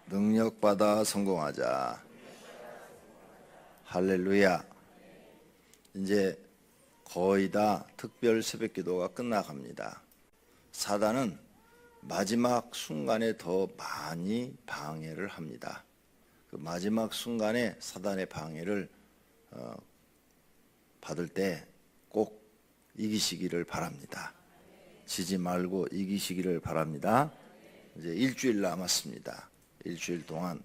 능력받아 성공하자. 할렐루야. 이제 거의 다 특별 새벽 기도가 끝나갑니다. 사단은 마지막 순간에 더 많이 방해를 합니다. 그 마지막 순간에 사단의 방해를 받을 때 꼭 이기시기를 바랍니다. 지지 말고 이기시기를 바랍니다. 이제 일주일 남았습니다. 일주일 동안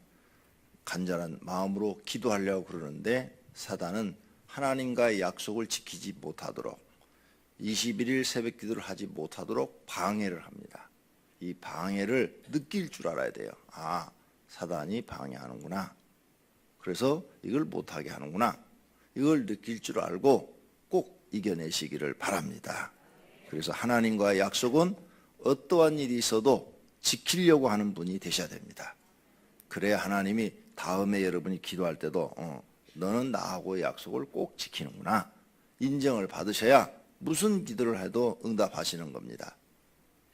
간절한 마음으로 기도하려고 그러는데 사단은 하나님과의 약속을 지키지 못하도록 21일 새벽 기도를 하지 못하도록 방해를 합니다. 이 방해를 느낄 줄 알아야 돼요. 아, 사단이 방해하는구나. 그래서 이걸 못하게 하는구나. 이걸 느낄 줄 알고 꼭 이겨내시기를 바랍니다. 그래서 하나님과의 약속은 어떠한 일이 있어도 지키려고 하는 분이 되셔야 됩니다. 그래야 하나님이 다음에 여러분이 기도할 때도 너는 나하고의 약속을 꼭 지키는구나 인정을 받으셔야 무슨 기도를 해도 응답하시는 겁니다.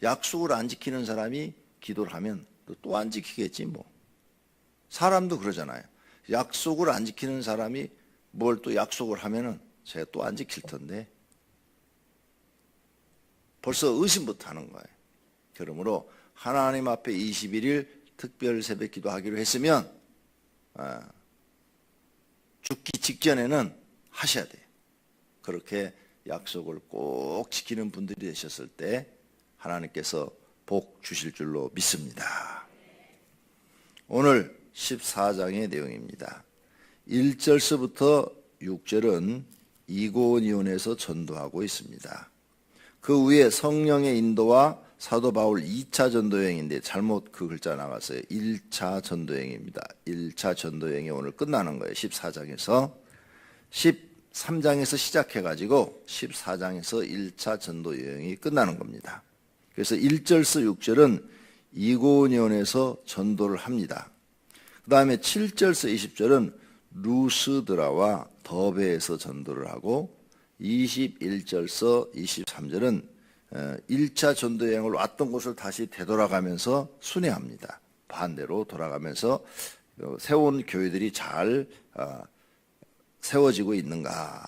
약속을 안 지키는 사람이 기도를 하면 또 안 지키겠지 뭐. 사람도 그러잖아요. 약속을 안 지키는 사람이 뭘 또 약속을 하면은 제가 또 안 지킬 텐데 벌써 의심부터 하는 거예요. 그러므로 하나님 앞에 21일 특별 새벽 기도하기로 했으면 죽기 직전에는 하셔야 돼요. 그렇게 약속을 꼭 지키는 분들이 되셨을 때 하나님께서 복 주실 줄로 믿습니다. 오늘 14장의 내용입니다. 1절서부터 6절은 이고니온에서 전도하고 있습니다. 그 위에 성령의 인도와 사도 바울 2차 전도여행인데 잘못 그 글자 나갔어요. 1차 전도여행입니다. 1차 전도여행이 오늘 끝나는 거예요. 14장에서 13장에서 시작해가지고 14장에서 1차 전도여행이 끝나는 겁니다. 그래서 1절서 6절은 이고니온에서 전도를 합니다. 그 다음에 7절서 20절은 루스드라와 더베에서 전도를 하고 21절서 23절은 1차 전도여행을 왔던 곳을 다시 되돌아가면서 순회합니다. 반대로 돌아가면서 세운 교회들이 잘 세워지고 있는가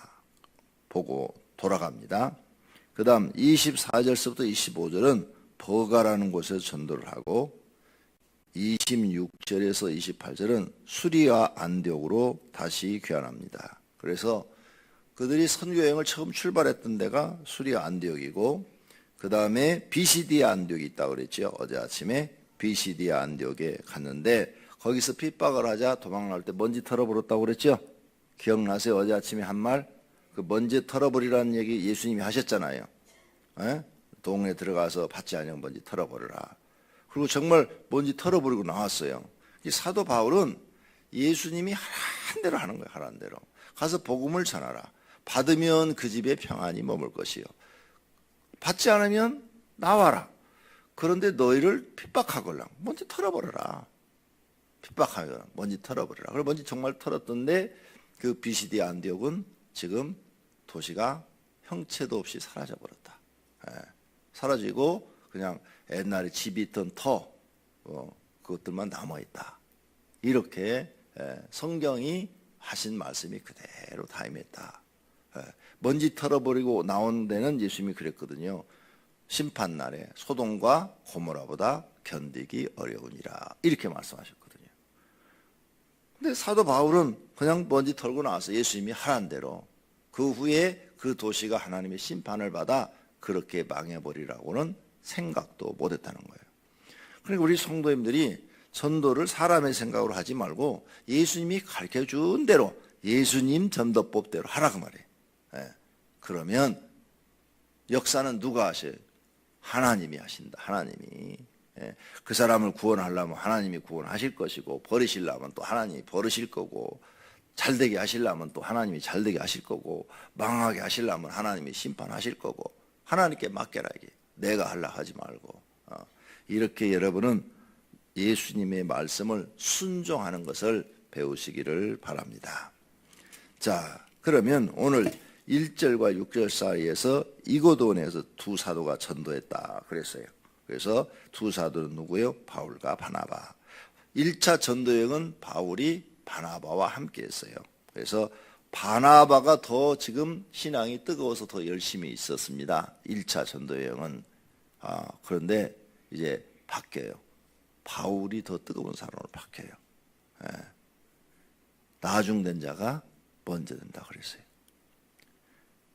보고 돌아갑니다. 그 다음 24절서부터 25절은 버가라는 곳에서 전도를 하고 26절에서 28절은 수리와 안디옥으로 다시 귀환합니다. 그래서 그들이 선교여행을 처음 출발했던 데가 수리와 안디옥이고 그 다음에 비시디아 안디옥이 있다고 그랬죠. 어제 아침에 비시디아 안디옥에 갔는데 거기서 핍박을 하자 도망갈 때 먼지 털어버렸다고 그랬죠. 기억나세요? 어제 아침에 한 말? 그 먼지 털어버리라는 얘기 예수님이 하셨잖아요. 에? 동네 들어가서 받지 않으면 먼지 털어버려라. 그리고 정말 먼지 털어버리고 나왔어요. 이 사도 바울은 예수님이 하라는 대로 하는 거예요. 하라는 대로. 가서 복음을 전하라. 받으면 그 집에 평안이 머물 것이요. 받지 않으면 나와라. 그런데 너희를 핍박하걸랑 먼지 털어버려라. 핍박하면 먼지 털어버려라. 그리고 먼지 정말 털었던데 그 비시디 안디옥은 지금 도시가 형체도 없이 사라져버렸다. 사라지고 그냥 옛날에 집이 있던 터 그것들만 남아있다. 이렇게 성경이 하신 말씀이 그대로 다 임했다. 먼지 털어버리고 나온 데는 예수님이 그랬거든요. 심판날에 소돔과 고모라보다 견디기 어려우니라 이렇게 말씀하셨거든요. 근데 사도 바울은 그냥 먼지 털고 나와서 예수님이 하라는 대로 그 후에 그 도시가 하나님의 심판을 받아 그렇게 망해버리라고는 생각도 못했다는 거예요. 그러니까 우리 성도님들이 전도를 사람의 생각으로 하지 말고 예수님이 가르쳐준 대로 예수님 전도법대로 하라 그 말이에요. 그러면 역사는 누가 하셔요? 하나님이 하신다. 하나님이. 그 사람을 구원하려면 하나님이 구원하실 것이고 버리시려면 또 하나님이 버리실 거고 잘되게 하시려면 또 하나님이 잘되게 하실 거고 망하게 하시려면 하나님이 심판하실 거고 하나님께 맡겨라 이게. 내가 하려고 하지 말고 이렇게 여러분은 예수님의 말씀을 순종하는 것을 배우시기를 바랍니다. 자, 그러면 오늘 1절과 6절 사이에서 이고도온에서 두 사도가 전도했다 그랬어요. 그래서 두 사도는 누구예요? 바울과 바나바. 1차 전도여행은 바울이 바나바와 함께 했어요. 그래서 바나바가 더 지금 신앙이 뜨거워서 더 열심히 있었습니다. 1차 전도여행은. 그런데 이제 바뀌어요. 바울이 더 뜨거운 사람으로 바뀌어요. 나중된 자가 먼저 된다 그랬어요.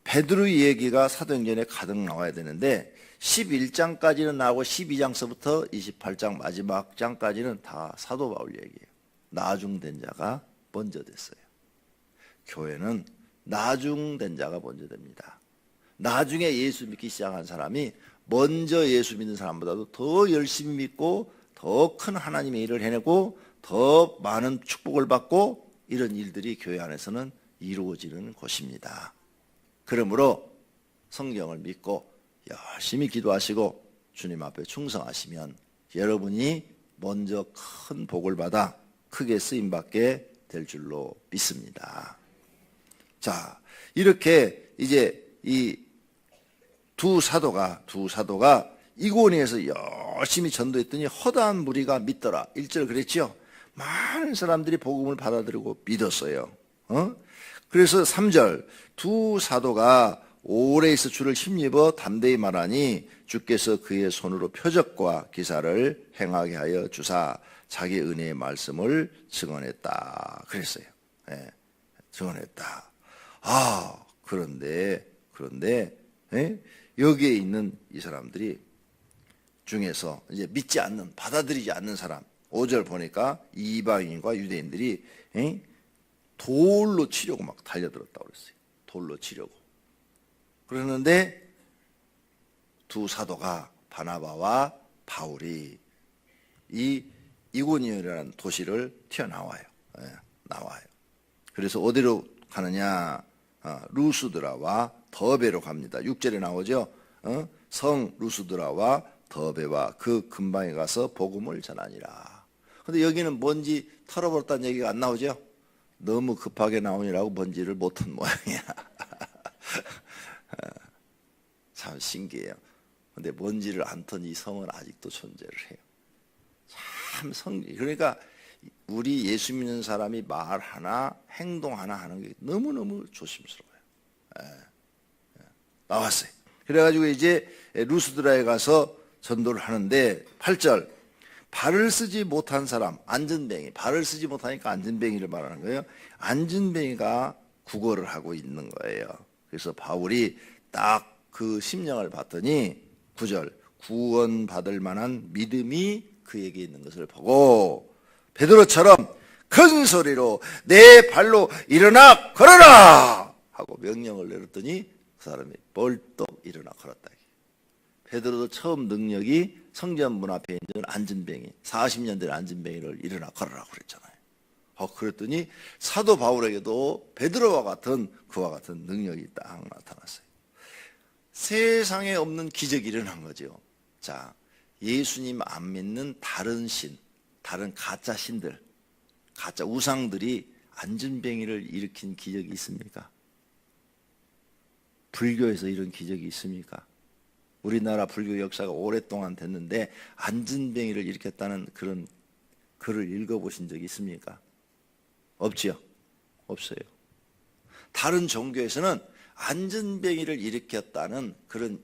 베드로 얘기가 사도행전에 가득 나와야 되는데 11장까지는 나오고 12장서부터 28장 마지막 장까지는 다 사도 바울 얘기예요. 나중된 자가 먼저 됐어요. 교회는 나중된 자가 먼저 됩니다. 나중에 예수 믿기 시작한 사람이 먼저 예수 믿는 사람보다도 더 열심히 믿고 더 큰 하나님의 일을 해내고 더 많은 축복을 받고 이런 일들이 교회 안에서는 이루어지는 것입니다. 그러므로 성경을 믿고 열심히 기도하시고 주님 앞에 충성하시면 여러분이 먼저 큰 복을 받아 크게 쓰임받게 될 줄로 믿습니다. 자, 이렇게 이제 이 두 사도가 이고니에서 열심히 전도했더니 허다한 무리가 믿더라. 1절 그랬죠? 많은 사람들이 복음을 받아들이고 믿었어요. 그래서 3절 두 사도가 오래 있어 주를 힘입어 담대히 말하니 주께서 그의 손으로 표적과 기사를 행하게 하여 주사 자기 은혜의 말씀을 증언했다 그랬어요. 증언했다. 그런데 여기에 있는 이 사람들이 중에서 이제 믿지 않는, 받아들이지 않는 사람, 5절 보니까 이방인과 유대인들이 돌로 치려고 막 달려들었다고 그랬어요. 돌로 치려고. 그러는데 두 사도가 바나바와 바울이 이 이고니온이라는 도시를 튀어나와요. 나와요. 그래서 어디로 가느냐? 루스드라와 더베로 갑니다. 6절에 나오죠. 성 루스드라와 더베와 그 근방에 가서 복음을 전하니라. 근데 여기는 뭔지 털어버렸다는 얘기가 안 나오죠. 너무 급하게 나오니라고 뭔지를 못한 모양이야. 참 신기해요. 근데 뭔지를 안 턴 이 성은 아직도 존재를 해요. 참 그러니까 우리 예수 믿는 사람이 말 하나 행동 하나 하는 게 너무너무 조심스러워요. 나왔어요. 그래가지고 이제 루스드라에 가서 전도를 하는데 8절 발을 쓰지 못한 사람, 안전뱅이, 발을 쓰지 못하니까 안전뱅이를 말하는 거예요. 안전뱅이가 구걸을 하고 있는 거예요. 그래서 바울이 딱 그 심령을 봤더니 9절 구원받을 만한 믿음이 그에게 있는 것을 보고 베드로처럼 큰 소리로 내 발로 일어나 걸어라 하고 명령을 내렸더니 그 사람이 벌떡 일어나 걸었다. 베드로도 처음 능력이 성전 문 앞에 있는 안전뱅이, 40년 된 안전뱅이를 일어나 걸으라고 그랬잖아요. 그랬더니 사도 바울에게도 베드로와 같은 그와 같은 능력이 딱 나타났어요. 세상에 없는 기적이 일어난 거죠. 자, 예수님 안 믿는 다른 신, 다른 가짜 신들, 가짜 우상들이 안전뱅이를 일으킨 기적이 있습니까? 불교에서 이런 기적이 있습니까? 우리나라 불교 역사가 오랫동안 됐는데 안전뱅이를 일으켰다는 그런 글을 읽어보신 적이 있습니까? 없지요? 없어요. 다른 종교에서는 안전뱅이를 일으켰다는 그런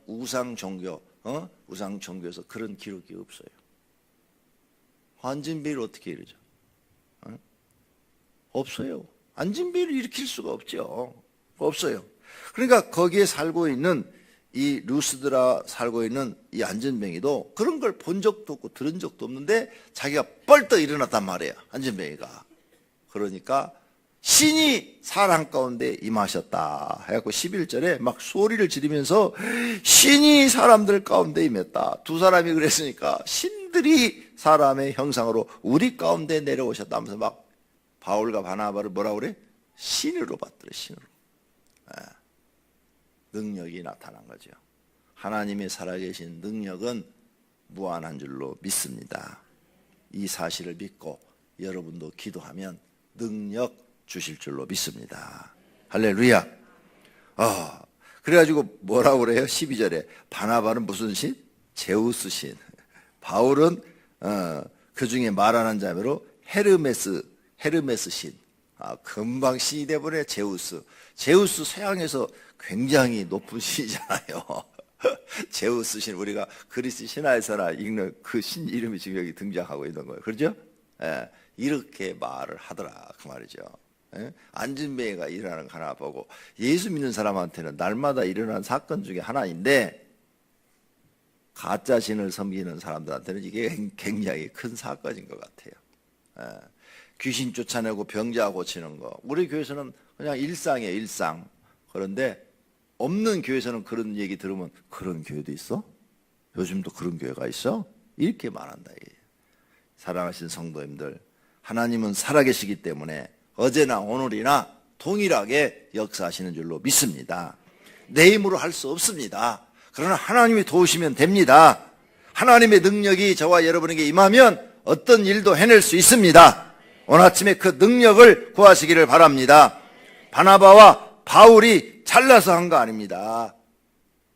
우상 종교에서 그런 기록이 없어요. 안전뱅이를 어떻게 일으죠? 없어요. 안전뱅이를 일으킬 수가 없죠. 없어요. 그러니까 거기에 살고 있는 이 루스드라 살고 있는 이 안전뱅이도 그런 걸 본 적도 없고 들은 적도 없는데 자기가 뻘떡 일어났단 말이에요. 안전뱅이가. 그러니까 신이 사람 가운데 임하셨다 해갖고 11절에 막 소리를 지르면서 신이 사람들 가운데 임했다. 두 사람이 그랬으니까 신들이 사람의 형상으로 우리 가운데 내려오셨다면서 막 바울과 바나바를 뭐라고 그래? 신으로 봤더래. 신으로. 능력이 나타난 거죠. 하나님의 살아계신 능력은 무한한 줄로 믿습니다. 이 사실을 믿고 여러분도 기도하면 능력 주실 줄로 믿습니다. 할렐루야. 그래가지고 뭐라고 그래요? 12절에 바나바는 무슨 신? 제우스 신. 바울은 그 중에 말하는 자매로 헤르메스 신. 금방 신이 돼버려. 제우스 서양에서 굉장히 높은 신이잖아요. 제우스 신, 우리가 그리스 신화에서나 읽는 그 신 이름이 지금 여기 등장하고 있는 거예요. 그렇죠? 예, 이렇게 말을 하더라 그 말이죠. 예? 안진뱅이가 일어나는 거 하나 보고, 예수 믿는 사람한테는 날마다 일어나는 사건 중에 하나인데 가짜 신을 섬기는 사람들한테는 이게 굉장히 큰 사건인 것 같아요. 예. 귀신 쫓아내고 병자 고치는 거, 우리 교회에서는 그냥 일상이에요, 일상. 그런데 없는 교회에서는 그런 얘기 들으면, 그런 교회도 있어? 요즘도 그런 교회가 있어? 이렇게 말한다. 사랑하신 성도님들, 하나님은 살아계시기 때문에 어제나 오늘이나 동일하게 역사하시는 줄로 믿습니다. 내 힘으로 할 수 없습니다. 그러나 하나님이 도우시면 됩니다. 하나님의 능력이 저와 여러분에게 임하면 어떤 일도 해낼 수 있습니다. 오늘 아침에 그 능력을 구하시기를 바랍니다. 바나바와 바울이 잘나서 한 거 아닙니다.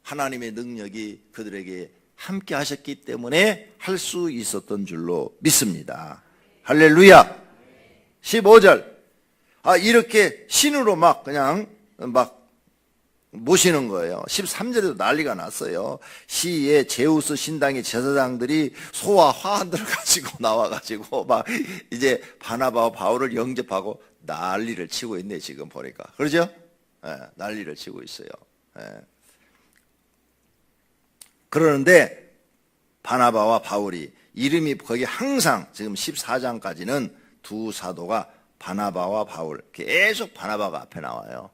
하나님의 능력이 그들에게 함께 하셨기 때문에 할 수 있었던 줄로 믿습니다. 할렐루야. 15절. 이렇게 신으로 그냥 모시는 거예요. 13절에도 난리가 났어요. 시에 제우스 신당의 제사장들이 소와 화환들을 가지고 나와가지고 이제 바나바와 바울을 영접하고 난리를 치고 있네, 지금 보니까. 그러죠? 예, 난리를 치고 있어요. 예. 그러는데 바나바와 바울이 이름이 거기 항상 지금 14장까지는 두 사도가 바나바와 바울, 계속 바나바가 앞에 나와요.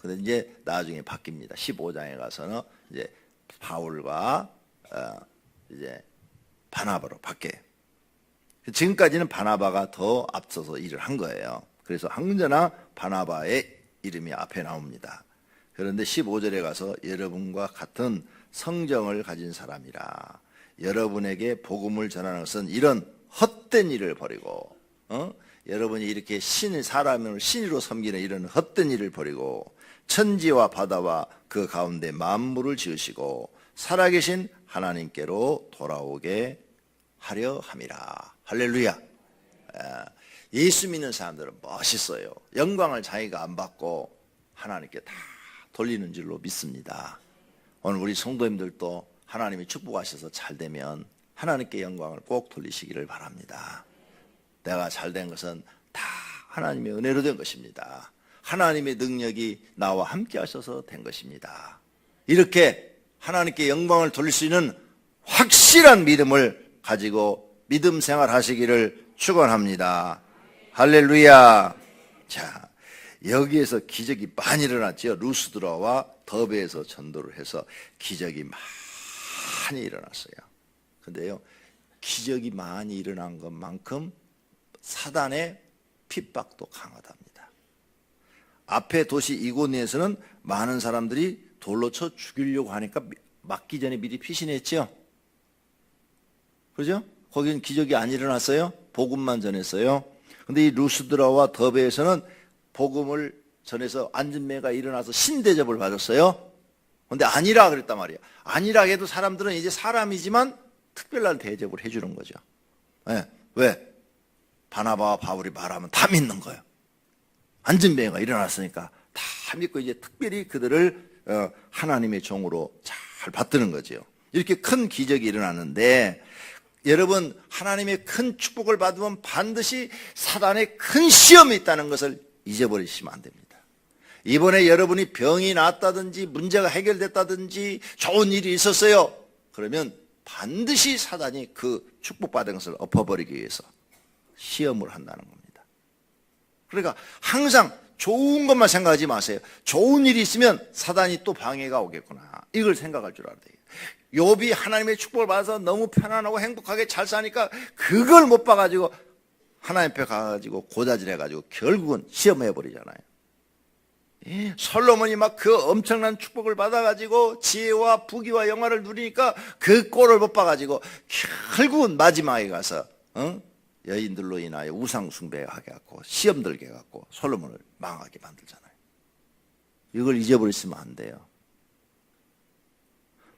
근데 이제 나중에 바뀝니다. 15장에 가서는 이제 바울과 이제 바나바로 바뀌어요. 지금까지는 바나바가 더 앞서서 일을 한 거예요. 그래서 항저나 바나바의 이름이 앞에 나옵니다. 그런데 15절에 가서 여러분과 같은 성정을 가진 사람이라, 여러분에게 복음을 전하는 것은 이런 헛된 일을 버리고, 여러분이 이렇게 사람을 신으로 섬기는 이런 헛된 일을 버리고 천지와 바다와 그 가운데 만물을 지으시고 살아계신 하나님께로 돌아오게 하려 함이라. 할렐루야. 예수 믿는 사람들은 멋있어요. 영광을 자기가 안 받고 하나님께 다 돌리는 줄로 믿습니다. 오늘 우리 성도님들도 하나님이 축복하셔서 잘 되면 하나님께 영광을 꼭 돌리시기를 바랍니다. 내가 잘된 것은 다 하나님의 은혜로 된 것입니다. 하나님의 능력이 나와 함께 하셔서 된 것입니다. 이렇게 하나님께 영광을 돌릴 수 있는 확실한 믿음을 가지고 믿음 생활하시기를 축원합니다. 할렐루야. 자, 여기에서 기적이 많이 일어났죠. 루스드라와 더베에서 전도를 해서 기적이 많이 일어났어요. 근데요, 기적이 많이 일어난 것만큼 사단의 핍박도 강하답니다. 앞에 도시 이고니에서는 많은 사람들이 돌로 쳐 죽이려고 하니까 맞기 전에 미리 피신했죠. 그죠? 거기는 기적이 안 일어났어요. 복음만 전했어요. 근데 이 루스드라와 더베에서는 복음을 전해서 안진매가 일어나서 신대접을 받았어요. 근데 아니라 그랬단 말이에요. 아니라 해도 사람들은 이제 사람이지만 특별한 대접을 해주는 거죠. 네. 왜? 바나바와 바울이 말하면 다 믿는 거예요. 안진뱅이가 일어났으니까 다 믿고 이제 특별히 그들을 하나님의 종으로 잘 받드는 거죠. 이렇게 큰 기적이 일어났는데, 여러분, 하나님의 큰 축복을 받으면 반드시 사단의 큰 시험이 있다는 것을 잊어버리시면 안 됩니다. 이번에 여러분이 병이 낫다든지 문제가 해결됐다든지 좋은 일이 있었어요. 그러면 반드시 사단이 그 축복받은 것을 엎어버리기 위해서 시험을 한다는 겁니다. 그러니까 항상 좋은 것만 생각하지 마세요. 좋은 일이 있으면 사단이 또 방해가 오겠구나, 이걸 생각할 줄 알아야 돼요. 욥이 하나님의 축복을 받아서 너무 편안하고 행복하게 잘 사니까 그걸 못 봐가지고 하나님 앞에 가가지고 고자질해가지고 결국은 시험해버리잖아요. 솔로몬이 막 그 엄청난 축복을 받아가지고 지혜와 부귀와 영화를 누리니까 그 꼴을 못 봐가지고 결국은 마지막에 가서 여인들로 인하여 우상 숭배하게 하고 시험 들게 해갖고 솔로몬을 망하게 만들잖아요. 이걸 잊어버리시면 안 돼요.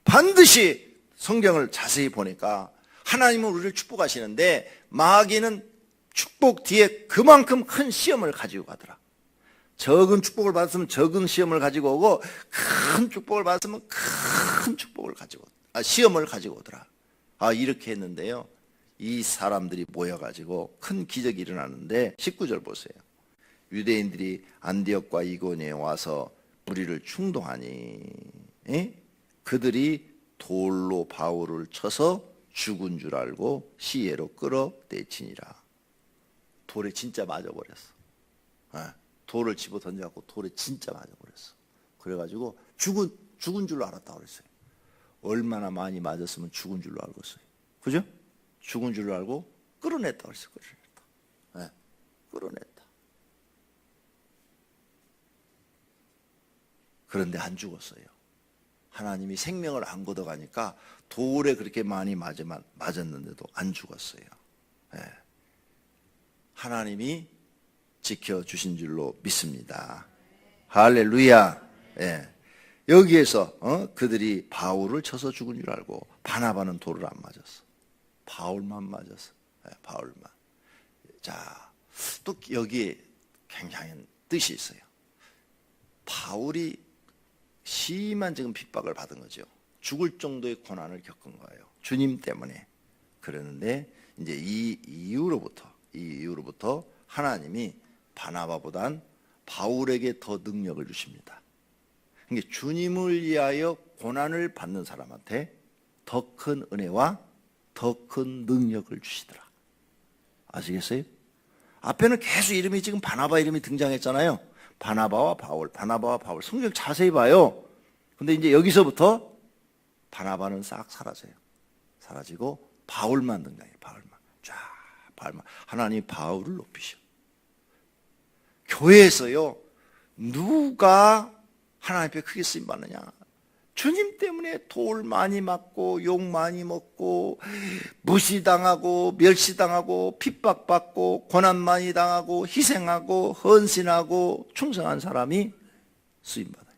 반드시 성경을 자세히 보니까 하나님은 우리를 축복하시는데 마귀는 축복 뒤에 그만큼 큰 시험을 가지고 가더라. 적은 축복을 받았으면 적은 시험을 가지고 오고 큰 축복을 받았으면 큰 시험을 가지고 오더라. 이렇게 했는데요. 이 사람들이 모여가지고 큰 기적이 일어나는데 19절 보세요. 유대인들이 안디옥과 이고니에 와서 무리를 충동하니 그들이 돌로 바울을 쳐서 죽은 줄 알고 시외로 끌어내치니라. 돌에 진짜 맞아버렸어. 돌을 집어 던져갖고 돌에 진짜 맞아버렸어. 그래가지고 죽은 줄로 알았다고 그랬어요. 얼마나 많이 맞았으면 죽은 줄로 알겠어요. 그죠? 죽은 줄로 알고 끌어냈다고 그랬어요. 끌어냈다. 그런데 안 죽었어요. 하나님이 생명을 안 걷어가니까 돌에 그렇게 많이 맞았는데도 안 죽었어요. 하나님이 지켜주신 줄로 믿습니다. 할렐루야. 여기에서 그들이 바울을 쳐서 죽은 줄 알고 바나바는 돌을 안 맞았어. 바울만 맞았어. 바울만. 자, 또 여기에 굉장한 뜻이 있어요. 바울이 심한 지금 핍박을 받은 거죠. 죽을 정도의 고난을 겪은 거예요. 주님 때문에. 그러는데 이제 이 이후로부터 하나님이 바나바보단 바울에게 더 능력을 주십니다. 그러니까 주님을 위하여 고난을 받는 사람한테 더 큰 은혜와 더 큰 능력을 주시더라. 아시겠어요? 앞에는 계속 이름이 지금 바나바 이름이 등장했잖아요. 바나바와 바울. 성경 자세히 봐요. 근데 이제 여기서부터 바나바는 싹 사라져요. 사라지고 바울만 등장해요. 바울만. 하나님이 바울을 높이셔. 교회에서요, 누가 하나님 앞에 크게 쓰임 받느냐? 주님 때문에 돌 많이 맞고 욕 많이 먹고 무시당하고 멸시당하고 핍박받고 고난 많이 당하고 희생하고 헌신하고 충성한 사람이 쓰임받아요.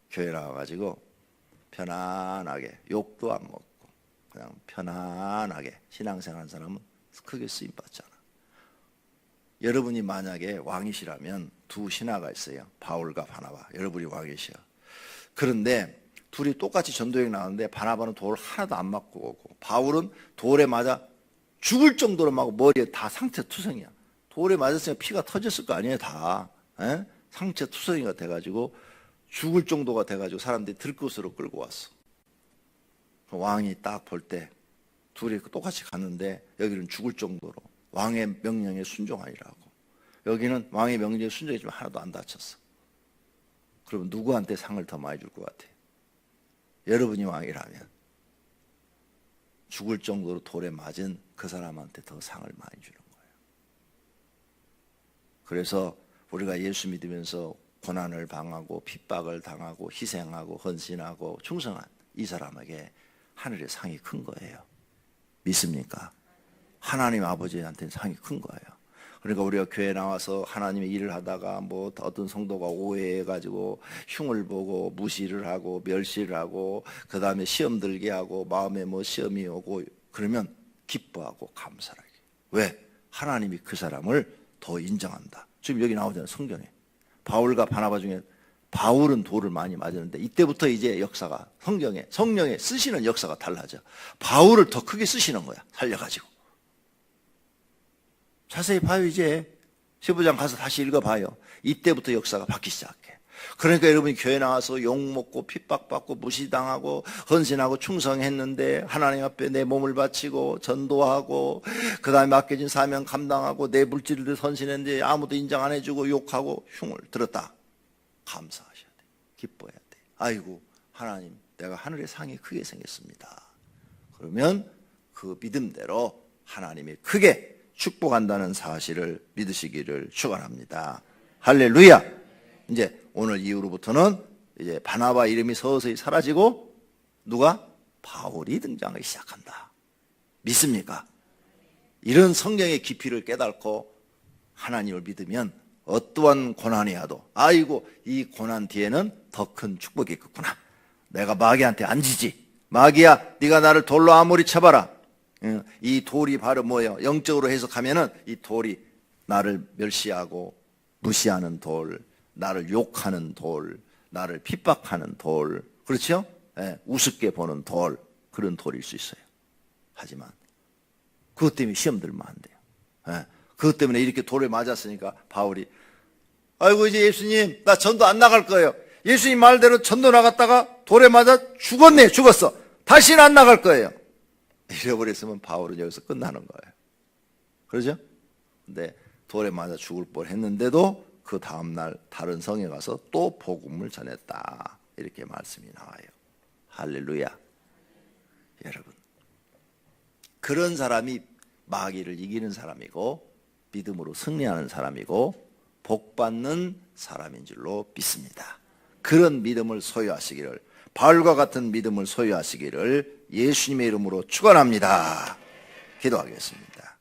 교회 나와가지고 편안하게 욕도 안 먹고 그냥 편안하게 신앙생활 하는 사람은 크게 쓰임받잖아. 여러분이 만약에 왕이시라면 두 신하가 있어요. 바울과 바나바. 여러분이 왕이시여. 그런데 둘이 똑같이 전도여행 나왔는데 바나바는 돌 하나도 안 맞고 오고 바울은 돌에 맞아 죽을 정도로 막 머리에 다 상처 투성이야. 돌에 맞았으면 피가 터졌을 거 아니에요. 다 상처 투성이가 돼가지고 죽을 정도가 돼가지고 사람들이 들것으로 끌고 왔어. 왕이 딱 볼 때 둘이 똑같이 갔는데 여기는 죽을 정도로 왕의 명령에 순종하리라고. 여기는 왕의 명령에 순종했지만 하나도 안 다쳤어. 그러면 누구한테 상을 더 많이 줄 것 같아요? 여러분이 왕이라면 죽을 정도로 돌에 맞은 그 사람한테 더 상을 많이 주는 거예요. 그래서 우리가 예수 믿으면서 고난을 당하고 핍박을 당하고 희생하고 헌신하고 충성한 이 사람에게 하늘의 상이 큰 거예요. 믿습니까? 하나님 아버지한테는 상이 큰 거예요. 그러니까 우리가 교회에 나와서 하나님의 일을 하다가 뭐 어떤 성도가 오해해가지고 흉을 보고 무시를 하고 멸시를 하고 그 다음에 시험 들게 하고 마음에 뭐 시험이 오고 그러면 기뻐하고 감사하게. 왜? 하나님이 그 사람을 더 인정한다. 지금 여기 나오잖아요. 성경에. 바울과 바나바 중에 바울은 돌을 많이 맞았는데 이때부터 이제 역사가 성령에 쓰시는 역사가 달라져. 바울을 더 크게 쓰시는 거야. 살려가지고. 자세히 봐요. 이제 15장 가서 다시 읽어봐요. 이때부터 역사가 바뀌기 시작해. 그러니까 여러분이 교회 나와서 욕먹고 핍박받고 무시당하고 헌신하고 충성했는데 하나님 앞에 내 몸을 바치고 전도하고 그 다음에 맡겨진 사명 감당하고 내 물질을 헌신했는데 아무도 인정 안 해주고 욕하고 흉을 들었다. 감사하셔야 돼. 기뻐해야 돼. 아이고 하나님 내가 하늘의 상이 크게 생겼습니다. 그러면 그 믿음대로 하나님이 크게 축복한다는 사실을 믿으시기를 축원합니다. 할렐루야. 이제 오늘 이후로부터는 이제 바나바 이름이 서서히 사라지고 누가? 바울이 등장하기 시작한다. 믿습니까? 이런 성경의 깊이를 깨닫고 하나님을 믿으면 어떠한 고난이 와도 아이고 이 고난 뒤에는 더 큰 축복이 있겠구나. 내가 마귀한테 안 지지. 마귀야, 네가 나를 돌로 아무리 쳐봐라. 이 돌이 바로 뭐예요? 영적으로 해석하면은 이 돌이 나를 멸시하고 무시하는 돌, 나를 욕하는 돌, 나를 핍박하는 돌, 그렇죠? 우습게 보는 돌, 그런 돌일 수 있어요. 하지만 그것 때문에 시험 들면 안 돼요. 그것 때문에 이렇게 돌에 맞았으니까 바울이 아이고 이제 예수님 나 전도 안 나갈 거예요. 예수님 말대로 전도 나갔다가 돌에 맞아 죽었어. 다시는 안 나갈 거예요. 이래버렸으면 바울은 여기서 끝나는 거예요. 그러죠? 근데 돌에 맞아 죽을 뻔했는데도 그 다음날 다른 성에 가서 또 복음을 전했다. 이렇게 말씀이 나와요. 할렐루야. 여러분, 그런 사람이 마귀를 이기는 사람이고 믿음으로 승리하는 사람이고 복받는 사람인 줄로 믿습니다. 그런 믿음을 소유하시기를, 바울과 같은 믿음을 소유하시기를 예수님의 이름으로 축원합니다. 기도하겠습니다.